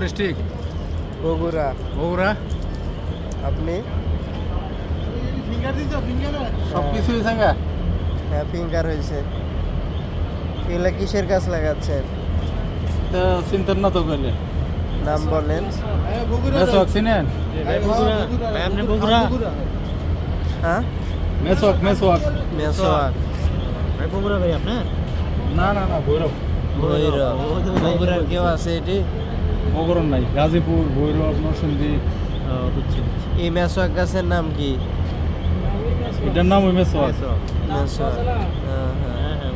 District? Bogura. Bogura. আপনি? সব কিছুই জায়গা। হ্যাঁ, ফিঙ্গার হয়েছে। এগুলা কিসের গাছ লাগাচ্ছেন? তো চিন্তার না তো গেলে নাম বলেন। মেসোয়াক চিনেন? হ্যাঁ, মেসোয়াক মেসোয়াক। মেসোয়াক। না না না ভৈরব। ভৈরব। বগুড়ার কেউ আছে এটি? বগুড়া নাই, গাজীপুর, ভৈরব, নরসিংদী। এই মেসোয়াক গাছের নাম কি? এটার নাম ওই মেসোয়াক। মেসোয়াক। হ্যাঁ হ্যাঁ।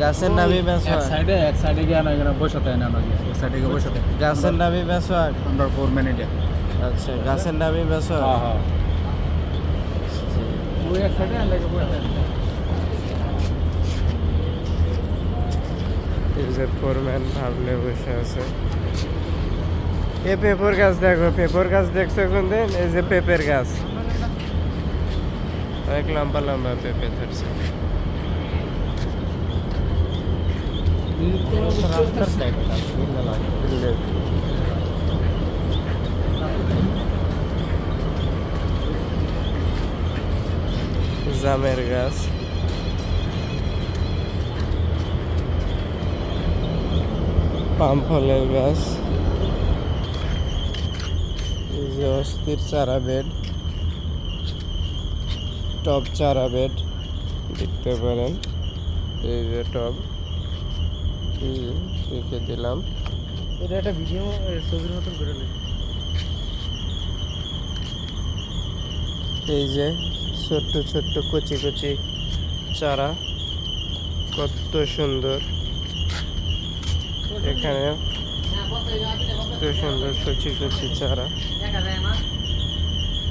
গাছের নামই এক মেসোয়াক। সাইডে গিয়ে না এখানে বসে থাকে না নাকি এক সাইডে গিয়ে বসে থাকে। গাছের নামই মেসোয়াক। আমরা 4 মিনিট। আচ্ছা, গাছের নামই মেসোয়াক। হ্যাঁ হ্যাঁ। ওই এক সাইডে লাগে বসে থাকে। এই যে ফোরম্যান ভাবলে বসে আছে। এ পেঁপের গাছ দেখো, পেঁপের গাছ দেখছো কোনদিন? এই যে পেঁপের গাছ, অনেক লম্বা লম্বা পেঁপে ধরছে। জামের গাছ, পাম ফলের গাছ, এই যে অস্থির চারা বেড, টব চারা বেড দেখতে পারেন। এই যে টব রেখে দিলাম। এটা একটা ভিডিও ছবির মতন করে নেই। এই যে ছোট্ট ছোট্ট কচি কচি চারা, কত সুন্দর। এখানে কত সুন্দর কচি কচি চারা।